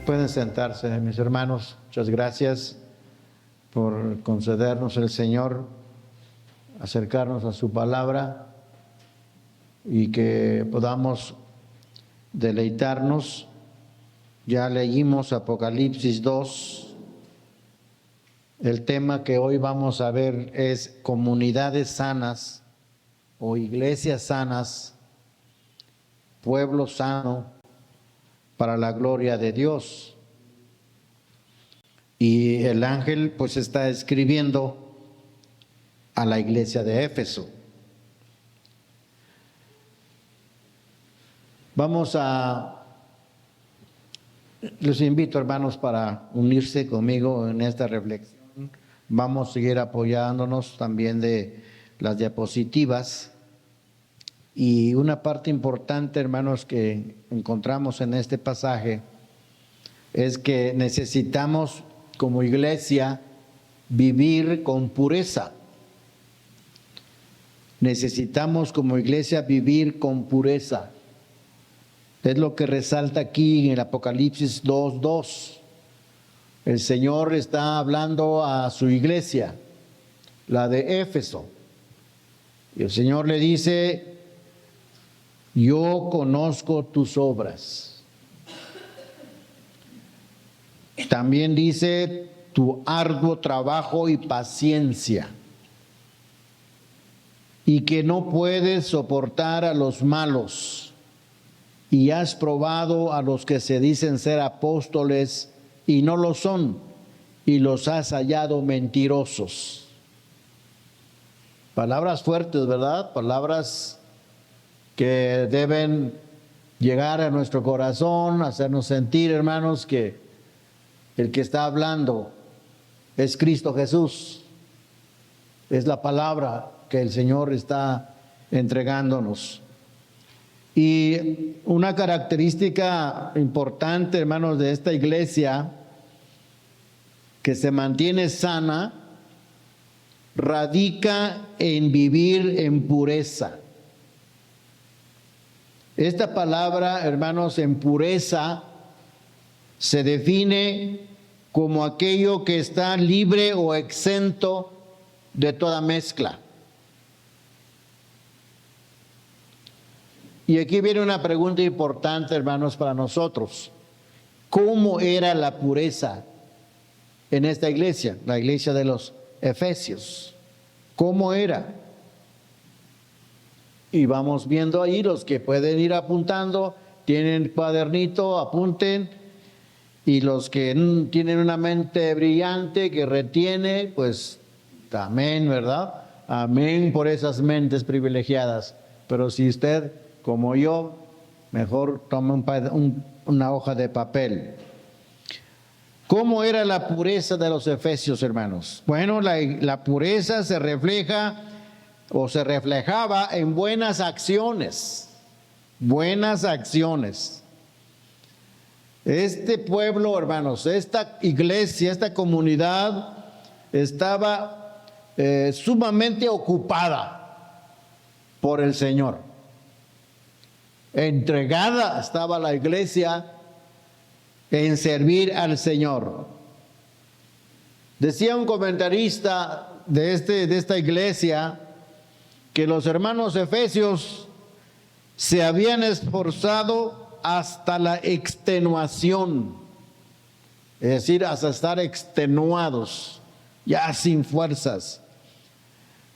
Pueden sentarse, mis hermanos. Muchas gracias por concedernos el Señor acercarnos a su palabra y que podamos deleitarnos. Ya leímos Apocalipsis 2. El tema que hoy vamos a ver es comunidades sanas o iglesias sanas, pueblo sano para la gloria de Dios. Y el ángel pues está escribiendo a la iglesia de Éfeso. Les invito, hermanos, para unirse conmigo en esta reflexión. Vamos a seguir apoyándonos también de las diapositivas. Y una parte importante, hermanos, que encontramos en este pasaje es que necesitamos como iglesia vivir con pureza. Necesitamos como iglesia vivir con pureza. Es lo que resalta aquí en el Apocalipsis 2:2. El Señor está hablando a su iglesia, la de Éfeso. Y el Señor le dice: yo conozco tus obras. También dice tu arduo trabajo y paciencia, y que no puedes soportar a los malos, y has probado a los que se dicen ser apóstoles y no lo son, y los has hallado mentirosos. Palabras fuertes, ¿verdad? Palabras que deben llegar a nuestro corazón, hacernos sentir, hermanos, que el que está hablando es Cristo Jesús. Es la palabra que el Señor está entregándonos. Y una característica importante, hermanos, de esta iglesia que se mantiene sana, radica en vivir en pureza. Esta palabra, hermanos, en pureza, se define como aquello que está libre o exento de toda mezcla. Y aquí viene una pregunta importante, hermanos, para nosotros. ¿Cómo era la pureza en esta iglesia, la iglesia de los Efesios? ¿Cómo era? Y vamos viendo ahí, los que pueden ir apuntando, tienen cuadernito, apunten. Y los que tienen una mente brillante que retiene, pues amén, ¿verdad? Amén por esas mentes privilegiadas. Pero si usted, como yo, mejor tome una hoja de papel. ¿Cómo era la pureza de los efesios, hermanos? Bueno, la pureza se refleja o se reflejaba en buenas acciones. Buenas acciones. Este pueblo, hermanos, esta iglesia, esta comunidad estaba sumamente ocupada por el Señor. Entregada estaba la iglesia en servir al Señor. Decía un comentarista de esta iglesia que los hermanos efesios se habían esforzado hasta la extenuación, es decir, hasta estar extenuados, ya sin fuerzas,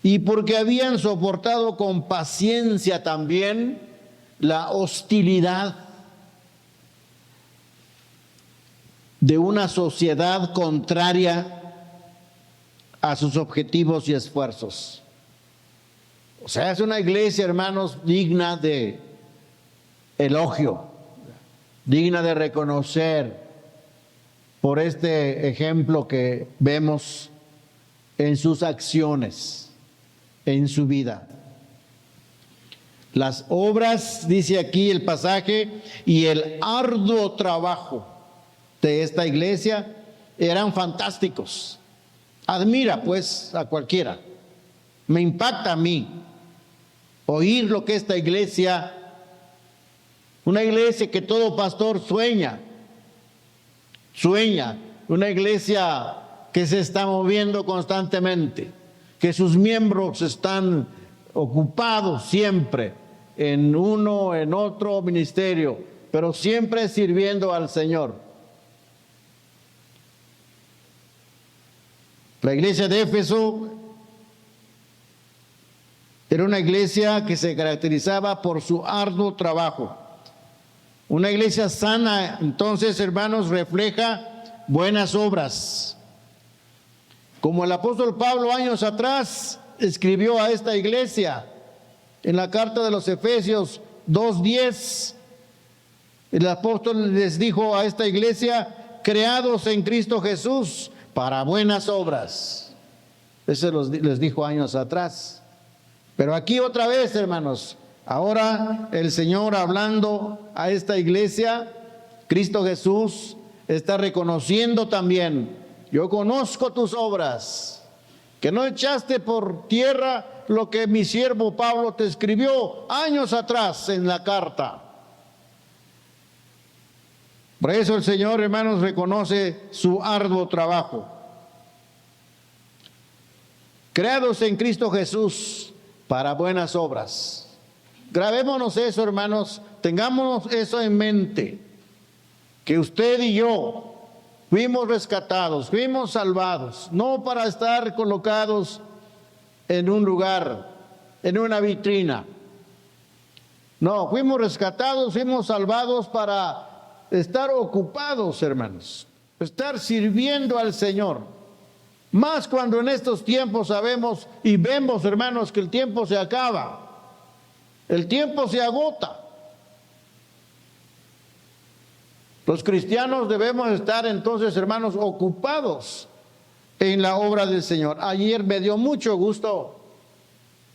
y porque habían soportado con paciencia también la hostilidad de una sociedad contraria a sus objetivos y esfuerzos. O sea, es una iglesia, hermanos, digna de elogio, digna de reconocer por este ejemplo que vemos en sus acciones, en su vida. Las obras, dice aquí el pasaje, y el arduo trabajo de esta iglesia eran fantásticos. Admira pues a cualquiera. Me impacta a mí oír lo que esta iglesia, una iglesia que todo pastor sueña, Sueña una iglesia que se está moviendo constantemente, que sus miembros están ocupados siempre en uno, en otro ministerio, pero siempre sirviendo al Señor. La iglesia de Éfeso era una iglesia que se caracterizaba por su arduo trabajo. Una iglesia sana, entonces, hermanos, refleja buenas obras. Como el apóstol Pablo años atrás escribió a esta iglesia en la carta de los Efesios 2:10, el apóstol les dijo a esta iglesia: creados en Cristo Jesús para buenas obras. Eso les dijo años atrás. Pero aquí otra vez, hermanos, ahora el Señor hablando a esta iglesia, Cristo Jesús está reconociendo también: yo conozco tus obras, que no echaste por tierra lo que mi siervo Pablo te escribió años atrás en la carta. Por eso el Señor, hermanos, reconoce su arduo trabajo. Creados en Cristo Jesús para buenas obras. Grabémonos eso, hermanos, tengámonos eso en mente, que usted y yo fuimos rescatados, fuimos salvados, no para estar colocados en un lugar, en una vitrina. No, fuimos rescatados, fuimos salvados para estar ocupados, hermanos, estar sirviendo al Señor. Más cuando en estos tiempos sabemos y vemos, hermanos, que el tiempo se acaba, el tiempo se agota. Los cristianos debemos estar entonces, hermanos, ocupados en la obra del Señor. Ayer me dio mucho gusto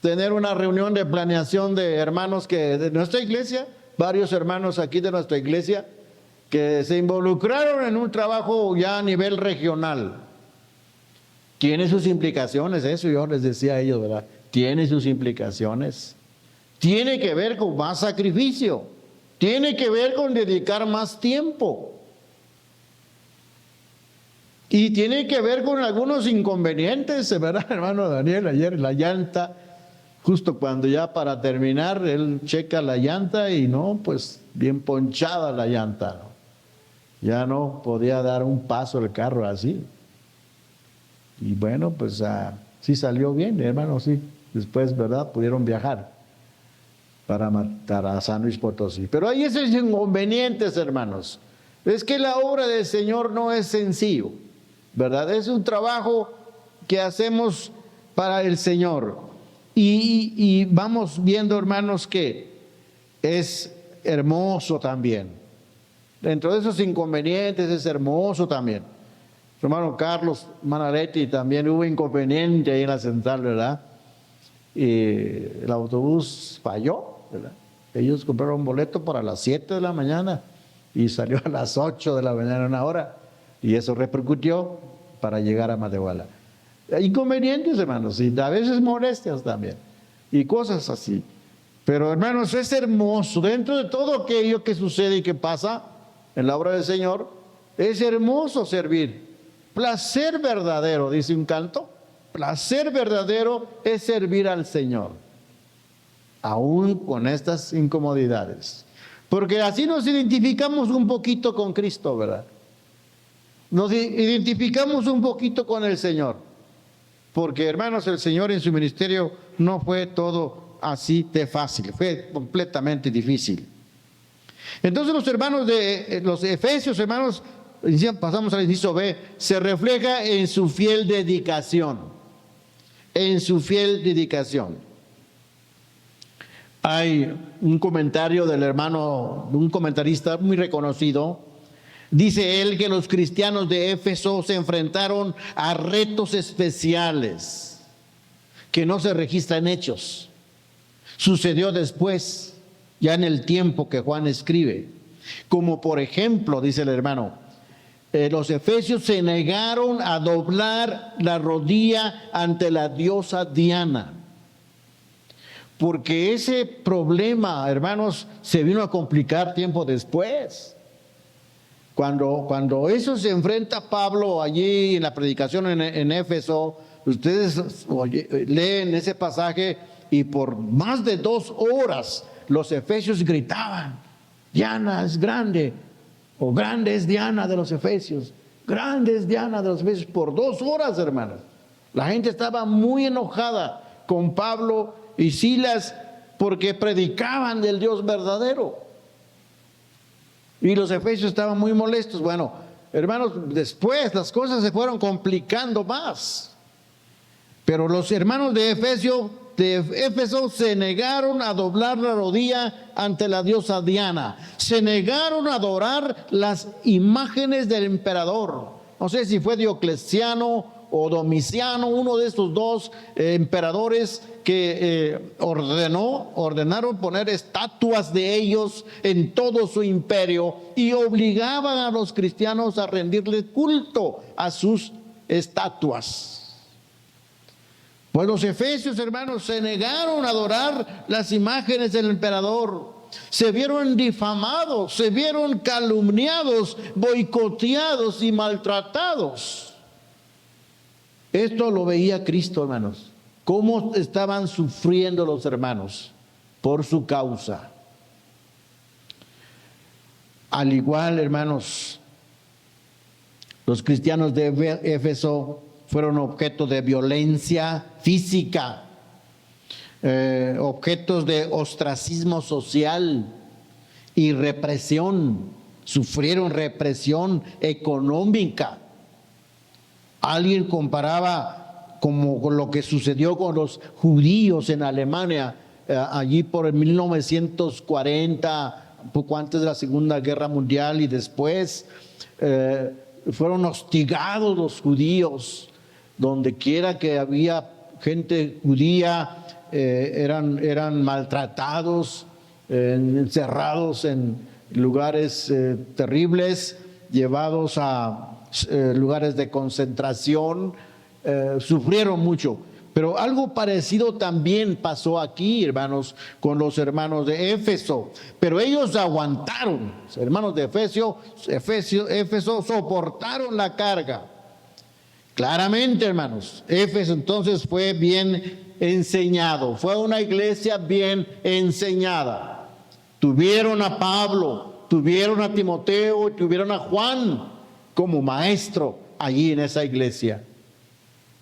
tener una reunión de planeación de hermanos de nuestra iglesia, varios hermanos aquí de nuestra iglesia, que se involucraron en un trabajo ya a nivel regional. Tiene sus implicaciones, eso yo les decía a ellos, ¿verdad? Tiene sus implicaciones. Tiene que ver con más sacrificio. Tiene que ver con dedicar más tiempo. Y tiene que ver con algunos inconvenientes, ¿verdad, hermano Daniel? Ayer la llanta, justo cuando ya para terminar, él checa la llanta y no, pues bien ponchada la llanta, ¿no? Ya no podía dar un paso el carro así. Y bueno, pues sí salió bien, hermano, sí. Después, ¿verdad? Pudieron viajar para matar a San Luis Potosí. Pero hay esos inconvenientes, hermanos. Es que la obra del Señor no es sencillo, ¿verdad? Es un trabajo que hacemos para el Señor. Y vamos viendo, hermanos, que es hermoso también. Dentro de esos inconvenientes es hermoso también. Su hermano Carlos Manaretti también hubo inconveniente ahí en la central, ¿verdad? Y el autobús falló, ¿verdad? Ellos compraron un boleto para las 7 de la mañana y salió a las 8 de la mañana, una hora. Y eso repercutió para llegar a Matehuala. Inconvenientes, hermanos, y a veces molestias también. Y cosas así. Pero, hermanos, es hermoso. Dentro de todo aquello que sucede y que pasa en la obra del Señor, es hermoso servir. Placer verdadero, dice un canto. Placer verdadero es servir al Señor, aún con estas incomodidades. Porque así nos identificamos un poquito con Cristo, ¿verdad? Nos identificamos un poquito con el Señor. Porque, hermanos, el Señor en su ministerio no fue todo así de fácil, fue completamente difícil. Entonces los hermanos de los Efesios, hermanos, pasamos al inciso B, se refleja en su fiel dedicación. En su fiel dedicación. Hay un comentario del hermano, un comentarista muy reconocido. Dice él que los cristianos de Éfeso se enfrentaron a retos especiales que no se registran en Hechos. Sucedió después, ya en el tiempo que Juan escribe. Como por ejemplo, dice el hermano, los efesios se negaron a doblar la rodilla ante la diosa Diana. Porque ese problema, hermanos, se vino a complicar tiempo después. Cuando eso se enfrenta a Pablo allí en la predicación en Éfeso, ustedes leen ese pasaje y por más de 2 horas los efesios gritaban: Diana es grande, o grande es Diana de los Efesios, grande es Diana de los Efesios, por 2 horas, hermanos. La gente estaba muy enojada con Pablo y Silas porque predicaban del Dios verdadero. Y los efesios estaban muy molestos. Bueno, hermanos, después las cosas se fueron complicando más. Pero los hermanos de Éfeso se negaron a doblar la rodilla ante la diosa Diana. Se negaron a adorar las imágenes del emperador. No sé si fue Diocleciano o Domiciano, uno de estos 2 emperadores que ordenaron poner estatuas de ellos en todo su imperio y obligaban a los cristianos a rendirle culto a sus estatuas. Pues los efesios, hermanos, se negaron a adorar las imágenes del emperador. Se vieron difamados, se vieron calumniados, boicoteados y maltratados. Esto lo veía Cristo, hermanos. Cómo estaban sufriendo los hermanos por su causa. Al igual, hermanos, los cristianos de Éfeso fueron objeto de violencia física, objetos de ostracismo social y represión. Sufrieron represión económica. Alguien comparaba como con lo que sucedió con los judíos en Alemania, allí por el 1940, un poco antes de la Segunda Guerra Mundial, y después fueron hostigados los judíos. Donde quiera que había gente judía, eran maltratados, encerrados en lugares terribles, llevados a lugares de concentración, sufrieron mucho. Pero algo parecido también pasó aquí, hermanos, con los hermanos de Éfeso. Pero ellos aguantaron. Los hermanos de Éfeso soportaron la carga. Claramente, hermanos, Éfeso entonces fue bien enseñado. Fue una iglesia bien enseñada. Tuvieron a Pablo, tuvieron a Timoteo, tuvieron a Juan como maestro allí en esa iglesia.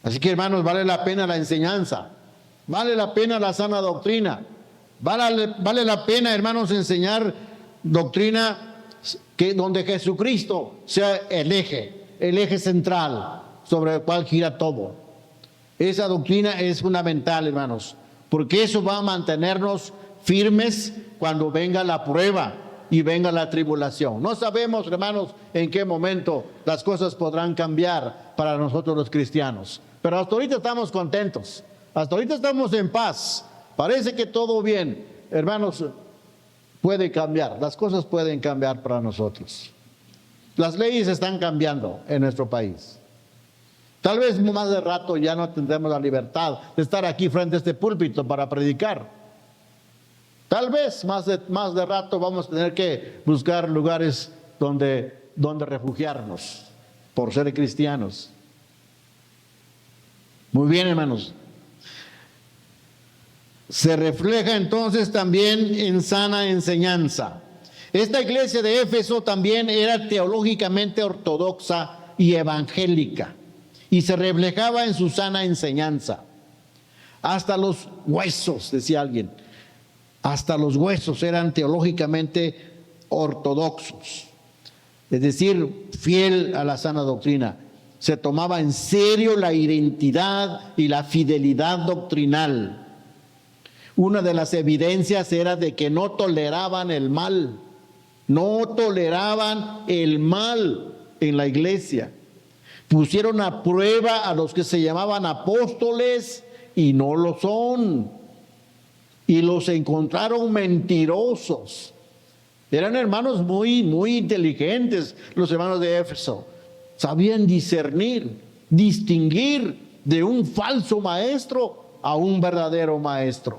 Así que, hermanos, vale la pena la enseñanza, vale la pena la sana doctrina, vale la pena, hermanos, enseñar doctrina donde Jesucristo sea el eje central sobre el cual gira todo. Esa doctrina es fundamental, hermanos, porque eso va a mantenernos firmes cuando venga la prueba y venga la tribulación. No sabemos, hermanos, en qué momento las cosas podrán cambiar para nosotros los cristianos. Pero hasta ahorita estamos contentos, hasta ahorita estamos en paz, parece que todo bien. Hermanos, puede cambiar, las cosas pueden cambiar para nosotros. Las leyes están cambiando en nuestro país. Tal vez más de rato ya no tendremos la libertad de estar aquí frente a este púlpito para predicar. Tal vez más de rato vamos a tener que buscar lugares donde refugiarnos por ser cristianos. Muy bien, hermanos. Se refleja entonces también en sana enseñanza. Esta iglesia de Éfeso también era teológicamente ortodoxa y evangélica, y se reflejaba en su sana enseñanza. Hasta los huesos, decía alguien, hasta los huesos eran teológicamente ortodoxos, es decir, fiel a la sana doctrina. Se tomaba en serio la identidad y la fidelidad doctrinal. Una de las evidencias era de que no toleraban el mal, no toleraban el mal en la iglesia. Pusieron a prueba a los que se llamaban apóstoles y no lo son, y los encontraron mentirosos. Eran hermanos muy inteligentes, los hermanos de Éfeso. Sabían discernir, distinguir de un falso maestro a un verdadero maestro.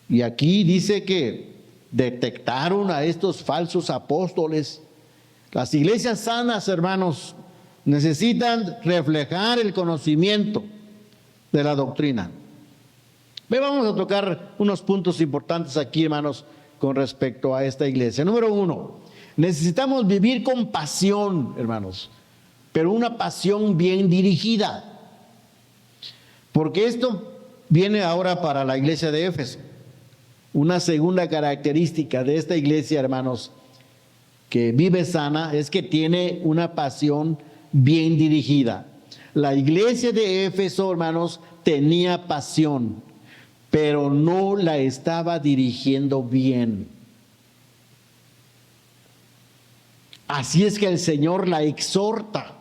Y aquí dice que detectaron a estos falsos apóstoles Las iglesias sanas, hermanos, necesitan reflejar el conocimiento de la doctrina. Vamos a tocar unos puntos importantes aquí, hermanos, con respecto a esta iglesia. Número 1, necesitamos vivir con pasión, hermanos, pero una pasión bien dirigida. Porque esto viene ahora para la iglesia de Éfeso. Una segunda característica de esta iglesia, hermanos, que vive sana, es que tiene una pasión bien dirigida. La iglesia de Éfeso, hermanos, tenía pasión, pero no la estaba dirigiendo bien. Así es que el Señor la exhorta.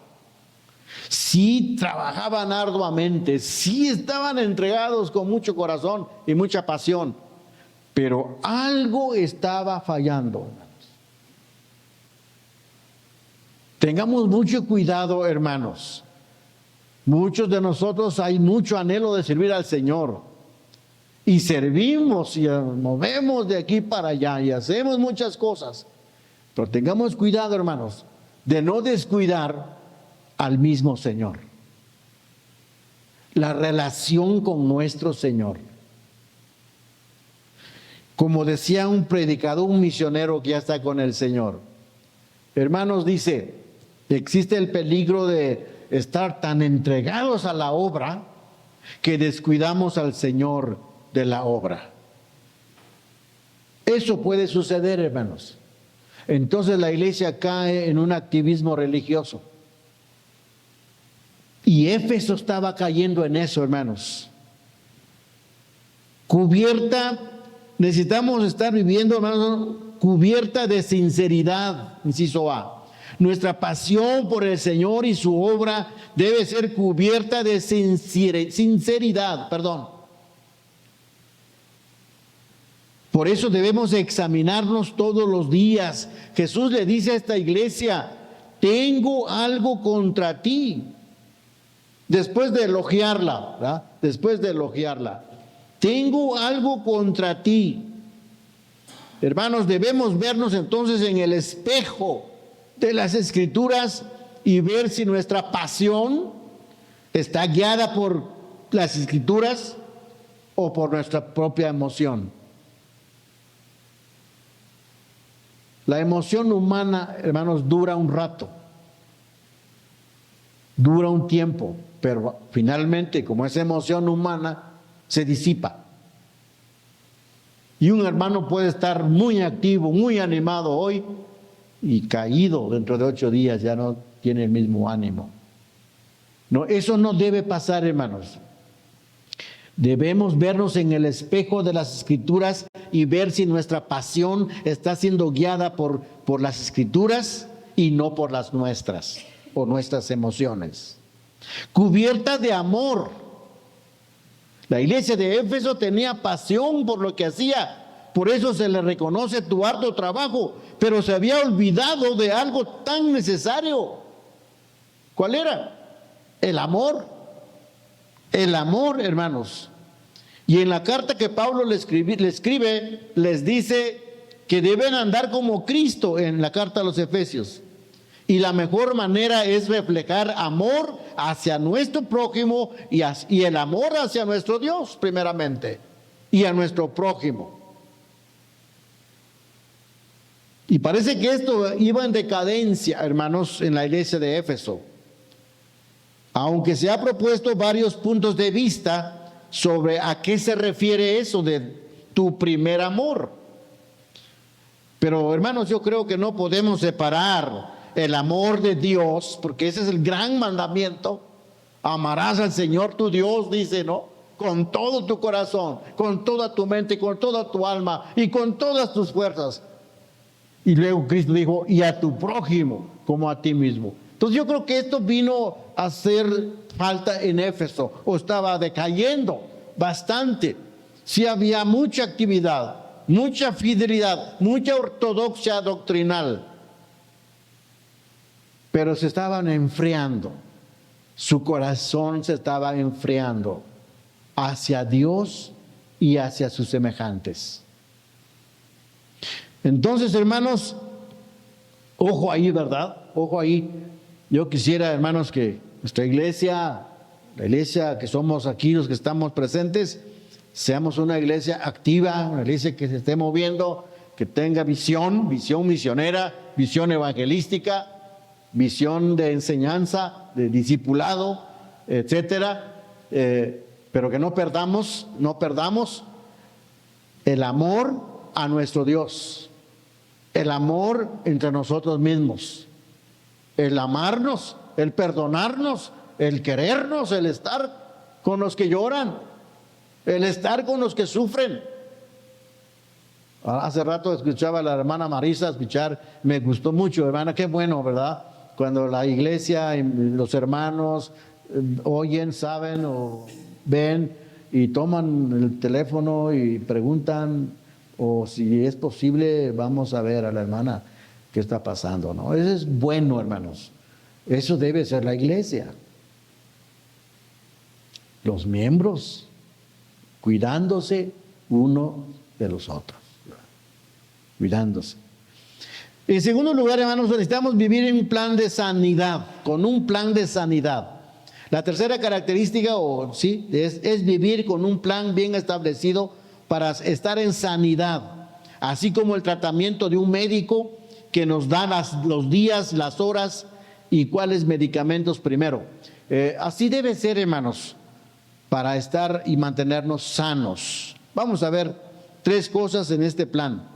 Sí trabajaban arduamente, sí estaban entregados con mucho corazón y mucha pasión, pero algo estaba fallando. Tengamos mucho cuidado, hermanos. Muchos de nosotros hay mucho anhelo de servir al Señor. Y servimos y movemos de aquí para allá y hacemos muchas cosas. Pero tengamos cuidado, hermanos, de no descuidar al mismo Señor. La relación con nuestro Señor. Como decía un predicador, un misionero que ya está con el Señor. Hermanos, dice, existe el peligro de estar tan entregados a la obra que descuidamos al Señor de la obra. Eso puede suceder, hermanos. Entonces la iglesia cae en un activismo religioso. Y Éfeso estaba cayendo en eso, hermanos. Necesitamos estar viviendo, hermanos, cubierta de sinceridad, inciso A. Nuestra pasión por el Señor y su obra debe ser cubierta de sinceridad. Por eso debemos examinarnos todos los días. Jesús le dice a esta iglesia, tengo algo contra ti. Después de elogiarla, ¿verdad? Tengo algo contra ti. Hermanos, debemos vernos entonces en el espejo de las Escrituras y ver si nuestra pasión está guiada por las Escrituras o por nuestra propia emoción. La emoción humana, hermanos, dura un rato, dura un tiempo, pero finalmente, como es emoción humana, se disipa. Y un hermano puede estar muy activo, muy animado hoy y caído dentro de 8 días, ya no tiene el mismo ánimo. No, eso no debe pasar, hermanos. Debemos vernos en el espejo de las Escrituras y ver si nuestra pasión está siendo guiada por las Escrituras y no por las nuestras o nuestras emociones. Cubierta de amor. La iglesia de Éfeso tenía pasión por lo que hacía, por eso se le reconoce tu arduo trabajo, pero se había olvidado de algo tan necesario. ¿Cuál era? El amor. El amor, hermanos. Y en la carta que Pablo le escribe, les dice que deben andar como Cristo en la carta a los Efesios. Y la mejor manera es reflejar amor hacia nuestro prójimo y el amor hacia nuestro Dios, primeramente, y a nuestro prójimo. Y parece que esto iba en decadencia, hermanos, en la iglesia de Éfeso. Aunque se ha propuesto varios puntos de vista sobre a qué se refiere eso de tu primer amor. Pero, hermanos, yo creo que no podemos separar el amor de Dios, porque ese es el gran mandamiento. Amarás al Señor tu Dios, dice, ¿no? Con todo tu corazón, con toda tu mente, con toda tu alma y con todas tus fuerzas. Y luego Cristo dijo, y a tu prójimo como a ti mismo. Entonces yo creo que esto vino a hacer falta en Éfeso, o estaba decayendo bastante. Sí había mucha actividad, mucha fidelidad, mucha ortodoxia doctrinal, pero se estaban enfriando. Su corazón se estaba enfriando hacia Dios y hacia sus semejantes. Entonces, hermanos, Ojo ahí, ¿verdad? Ojo ahí. Yo quisiera, hermanos, que nuestra iglesia, la iglesia que somos aquí, los que estamos presentes, seamos una iglesia activa, una iglesia que se esté moviendo, que tenga visión misionera, visión evangelística, visión de enseñanza, de discipulado, etcétera, pero que no perdamos el amor a nuestro Dios, el amor entre nosotros mismos, el amarnos, el perdonarnos, el querernos, el estar con los que lloran, el estar con los que sufren. Hace rato escuchaba a la hermana Marisa me gustó mucho, hermana, qué bueno, ¿verdad? Cuando la iglesia y los hermanos oyen, saben o ven y toman el teléfono y preguntan, o si es posible, vamos a ver a la hermana qué está pasando, ¿no? Eso es bueno, hermanos. Eso debe ser la iglesia. Los miembros cuidándose uno de los otros. Cuidándose. En segundo lugar, hermanos, necesitamos vivir en un plan de sanidad, con un plan de sanidad. La tercera característica, es vivir con un plan bien establecido para estar en sanidad, así como el tratamiento de un médico que nos da los días, las horas y cuáles medicamentos primero. Así debe ser, hermanos, para estar y mantenernos sanos. Vamos a ver 3 cosas en este plan.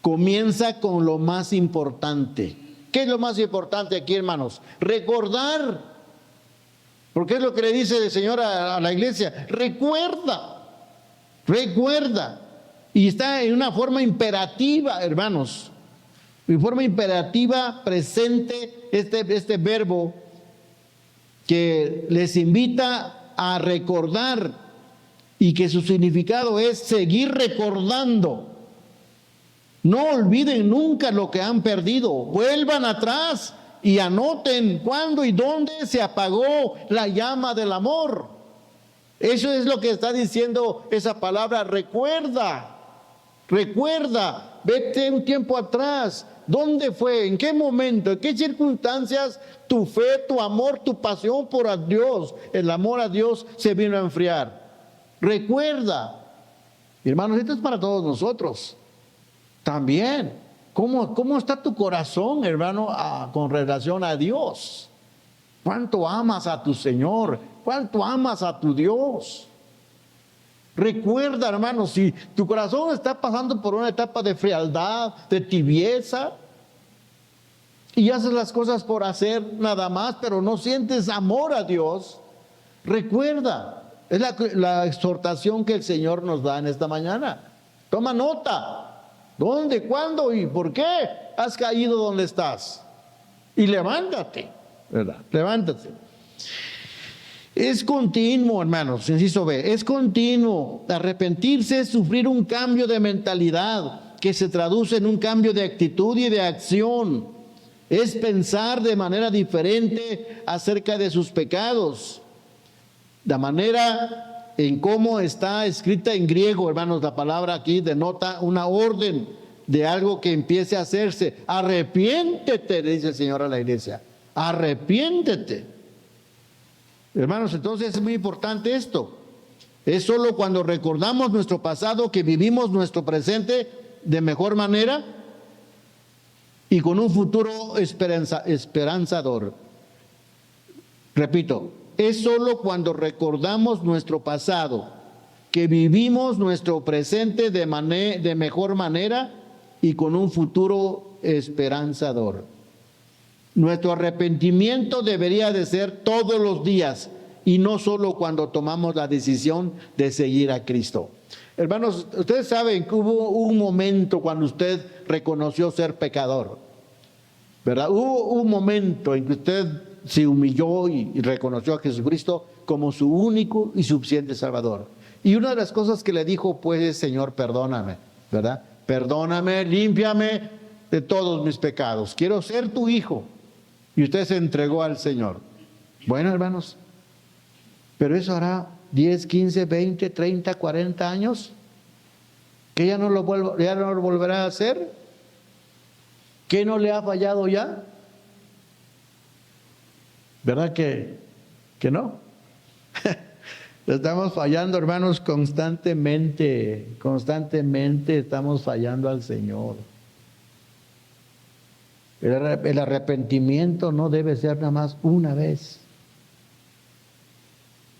Comienza con lo más importante. ¿Qué es lo más importante aquí, hermanos? Recordar. Porque es lo que le dice el Señor a la iglesia. Recuerda. Y está en una forma imperativa, hermanos. En forma imperativa, presente, este verbo que les invita a recordar y que su significado es seguir recordando. No olviden nunca lo que han perdido. Vuelvan atrás y anoten cuándo y dónde se apagó la llama del amor. Eso es lo que está diciendo esa palabra. Recuerda. Vete un tiempo atrás. ¿Dónde fue? ¿En qué momento? ¿En qué circunstancias tu fe, tu amor, tu pasión por Dios, el amor a Dios se vino a enfriar? Recuerda. Hermanos, esto es para todos nosotros. También, ¿cómo está tu corazón, hermano, con relación a Dios? ¿Cuánto amas a tu Señor? ¿Cuánto amas a tu Dios? Recuerda, hermano, si tu corazón está pasando por una etapa de frialdad, de tibieza, y haces las cosas por hacer nada más, pero no sientes amor a Dios, recuerda, es la exhortación que el Señor nos da en esta mañana. Toma nota. ¿Dónde, cuándo y por qué has caído donde estás? Y levántate, ¿verdad? Levántate. Es continuo, hermanos, inciso B, es continuo. Arrepentirse es sufrir un cambio de mentalidad que se traduce en un cambio de actitud y de acción. Es pensar de manera diferente acerca de sus pecados. La manera en cómo está escrita en griego, hermanos, la palabra aquí denota una orden de algo que empiece a hacerse. Arrepiéntete, le dice el Señor a la iglesia. Arrepiéntete. Hermanos, entonces es muy importante esto. Es solo cuando recordamos nuestro pasado que vivimos nuestro presente de mejor manera y con un futuro esperanzador. Repito, es solo cuando recordamos nuestro pasado que vivimos nuestro presente de mejor manera y con un futuro esperanzador. Nuestro arrepentimiento debería de ser todos los días y no solo cuando tomamos la decisión de seguir a Cristo. Hermanos, ustedes saben que hubo un momento cuando usted reconoció ser pecador, ¿verdad? Hubo un momento en que usted se humilló y reconoció a Jesucristo como su único y suficiente Salvador. Y una de las cosas que le dijo, pues, es: Señor, perdóname, ¿verdad? Perdóname, límpiame de todos mis pecados. Quiero ser tu hijo. Y usted se entregó al Señor. Bueno, hermanos, pero eso hará 10, 15, 20, 30, 40 años que ya no lo volverá a hacer. ¿Qué no le ha fallado ya? ¿Verdad que no? Estamos fallando, hermanos, constantemente estamos fallando al Señor. El arrepentimiento no debe ser nada más una vez.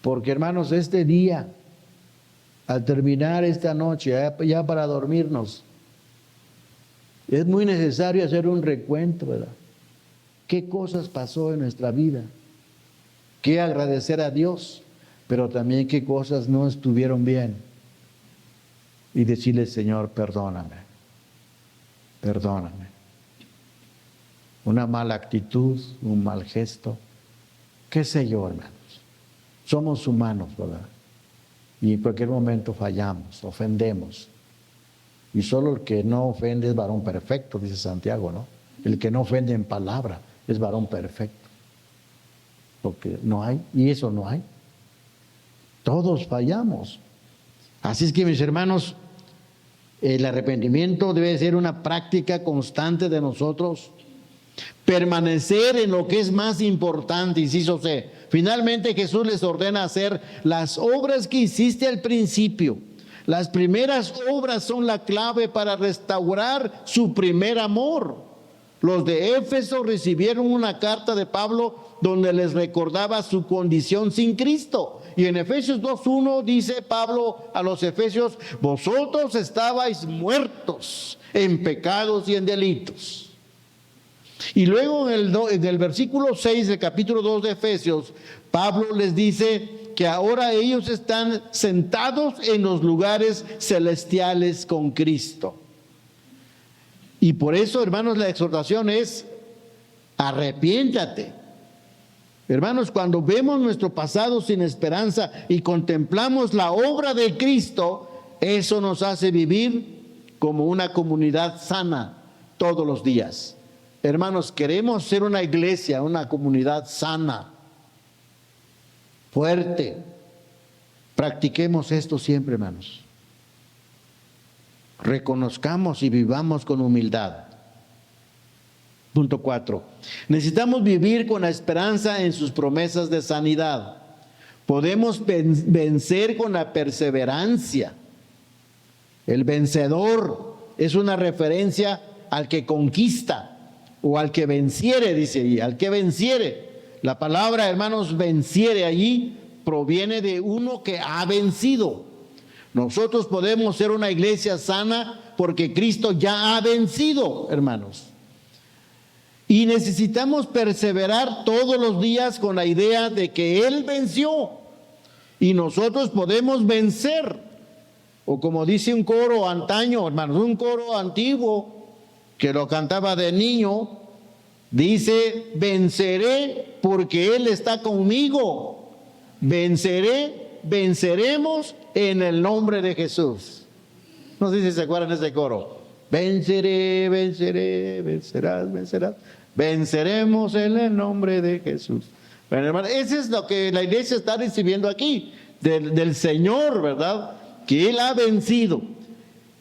Porque, hermanos, este día, al terminar esta noche, ya para dormirnos, es muy necesario hacer un recuento, ¿verdad? ¿Qué cosas pasó en nuestra vida? ¿Qué agradecer a Dios? Pero también qué cosas no estuvieron bien. Y decirle, Señor, perdóname. Una mala actitud, un mal gesto, qué sé yo, hermanos. Somos humanos, ¿verdad? Y en cualquier momento fallamos, ofendemos. Y solo el que no ofende es varón perfecto, dice Santiago, ¿no? El que no ofende en palabra es varón perfecto. Porque no hay, y eso no hay. Todos fallamos. Así es que, mis hermanos, el arrepentimiento debe ser una práctica constante de nosotros. Permanecer en lo que es más importante, inciso C. Finalmente Jesús les ordena hacer las obras que hiciste al principio. Las primeras obras son la clave para restaurar su primer amor. Los de Éfeso recibieron una carta de Pablo donde les recordaba su condición sin Cristo. Y en Efesios 2:1 dice Pablo a los efesios: vosotros estabais muertos en pecados y en delitos. Y luego en el versículo 6 del capítulo 2 de Efesios, Pablo les dice que ahora ellos están sentados en los lugares celestiales con Cristo. Y por eso, hermanos, la exhortación es: arrepiéntate. Hermanos, cuando vemos nuestro pasado sin esperanza y contemplamos la obra de Cristo, eso nos hace vivir como una comunidad sana todos los días. Hermanos, queremos ser una iglesia, una comunidad sana, fuerte. Practiquemos esto siempre, hermanos. Reconozcamos y vivamos con humildad. Punto 4. Necesitamos vivir con la esperanza en sus promesas de sanidad. Podemos vencer con la perseverancia. El vencedor es una referencia al que conquista o al que venciere, dice ahí, al que venciere. La palabra, hermanos, venciere allí proviene de uno que ha vencido. Nosotros podemos ser una iglesia sana porque Cristo ya ha vencido, hermanos. Y necesitamos perseverar todos los días con la idea de que Él venció y nosotros podemos vencer. O como dice un coro antaño, hermanos, un coro antiguo que lo cantaba de niño, dice: venceré porque Él está conmigo. Venceré, venceremos en el nombre de Jesús. No sé si se acuerdan de ese coro. Venceré, venceré, vencerás, vencerás. Venceremos en el nombre de Jesús. Bueno, hermano, eso es lo que la iglesia está recibiendo aquí, del Señor, ¿verdad? Que Él ha vencido.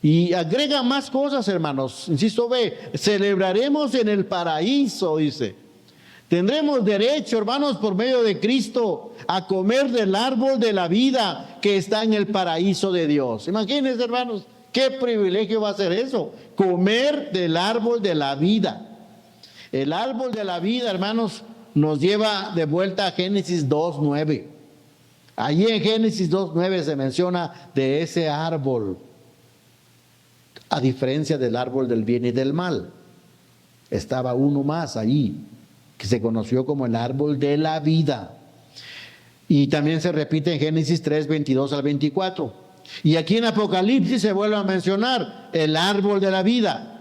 Y agrega más cosas, hermanos. Inciso B, celebraremos en el paraíso, dice. Tendremos derecho, hermanos, por medio de Cristo, a comer del árbol de la vida que está en el paraíso de Dios. Imagínense, hermanos, qué privilegio va a ser eso, comer del árbol de la vida. El árbol de la vida, hermanos, nos lleva de vuelta a Génesis 2:9. Allí en Génesis 2:9 se menciona de ese árbol, a diferencia del árbol del bien y del mal. Estaba uno más allí, que se conoció como el árbol de la vida. Y también se repite en Génesis 3:22 al 24. Y aquí en Apocalipsis se vuelve a mencionar el árbol de la vida.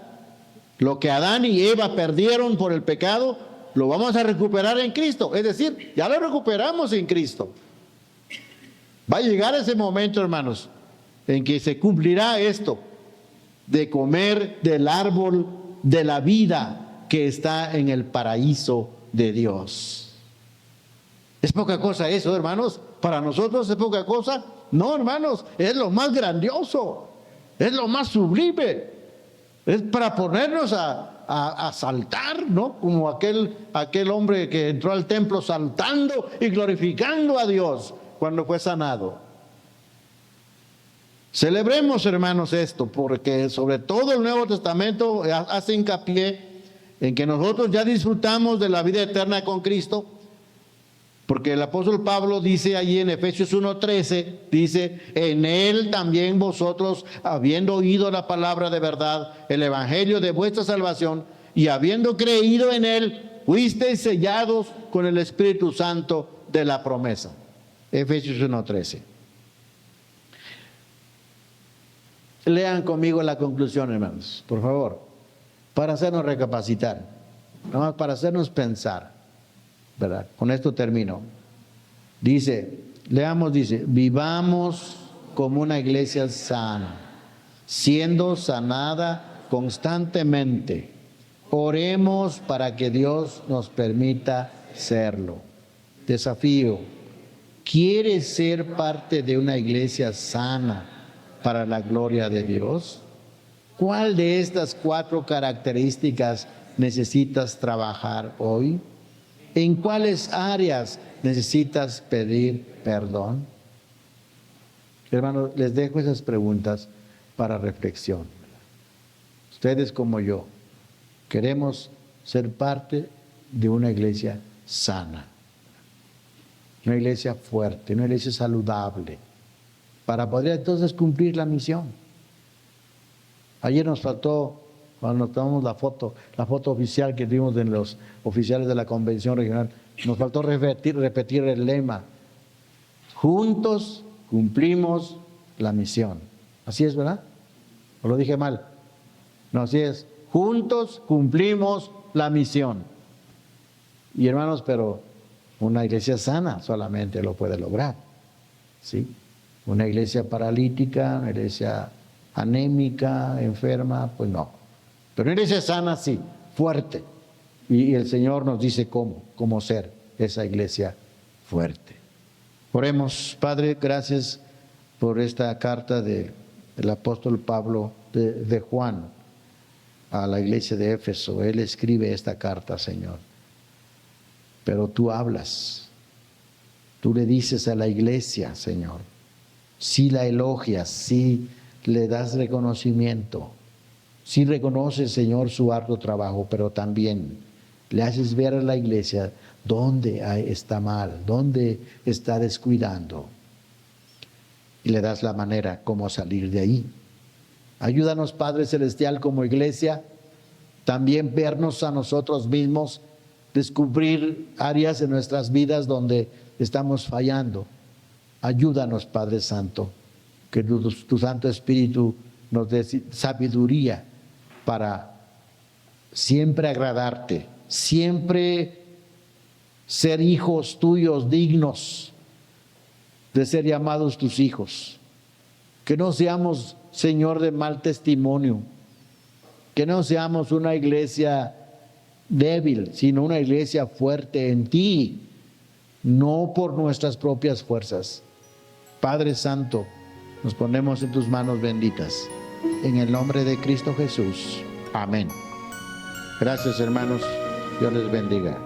Lo que Adán y Eva perdieron por el pecado, lo vamos a recuperar en Cristo. Es decir, ya lo recuperamos en Cristo. Va a llegar ese momento, hermanos, en que se cumplirá esto de comer del árbol de la vida que está en el paraíso de Dios. ¿Es poca cosa eso, hermanos? ¿Para nosotros es poca cosa? No, hermanos, es lo más grandioso, es lo más sublime. Es para ponernos a saltar, ¿no? Como aquel hombre que entró al templo saltando y glorificando a Dios cuando fue sanado. Celebremos, hermanos, esto, porque sobre todo el Nuevo Testamento hace hincapié en que nosotros ya disfrutamos de la vida eterna con Cristo, porque el apóstol Pablo dice allí en Efesios 1:13, dice, en Él también vosotros, habiendo oído la palabra de verdad, el evangelio de vuestra salvación, y habiendo creído en Él, fuisteis sellados con el Espíritu Santo de la promesa. Efesios 1:13. Lean conmigo la conclusión, hermanos, por favor, para hacernos recapacitar, nada más para hacernos pensar, ¿verdad? Con esto termino. Dice, vivamos como una iglesia sana, siendo sanada constantemente. Oremos para que Dios nos permita serlo. Desafío, ¿quieres ser parte de una iglesia sana para la gloria de Dios? ¿Cuál de estas 4 características necesitas trabajar hoy? ¿En cuáles áreas necesitas pedir perdón? Hermanos, les dejo esas preguntas para reflexión. Ustedes como yo queremos ser parte de una iglesia sana, una iglesia fuerte, una iglesia saludable, para poder entonces cumplir la misión. Ayer nos faltó, cuando nos tomamos la foto oficial que tuvimos de los oficiales de la convención regional, nos faltó repetir el lema: juntos cumplimos la misión. Así es, ¿verdad? ¿O lo dije mal? No, así es. Juntos cumplimos la misión. Y hermanos, pero una iglesia sana solamente lo puede lograr, ¿sí? Una iglesia paralítica, una iglesia anémica, enferma, pues no. Pero una iglesia sana sí, fuerte. Y el Señor nos dice cómo ser esa iglesia fuerte. Oremos. Padre, gracias por esta carta del apóstol Pablo de Juan a la iglesia de Éfeso. Él escribe esta carta, Señor. Pero tú hablas. Tú le dices a la iglesia, Señor. Sí la elogias, sí le das reconocimiento. Sí reconoces, Señor, su arduo trabajo, pero también le haces ver a la iglesia dónde está mal, dónde está descuidando. Y le das la manera cómo salir de ahí. Ayúdanos, Padre Celestial, como iglesia, también vernos a nosotros mismos, descubrir áreas en nuestras vidas donde estamos fallando. Ayúdanos, Padre Santo, que tu Santo Espíritu nos dé sabiduría para siempre agradarte, siempre ser hijos tuyos dignos de ser llamados tus hijos. Que no seamos, Señor, de mal testimonio, que no seamos una iglesia débil, sino una iglesia fuerte en ti, no por nuestras propias fuerzas. Padre Santo, nos ponemos en tus manos benditas. En el nombre de Cristo Jesús. Amén. Gracias, hermanos. Dios les bendiga.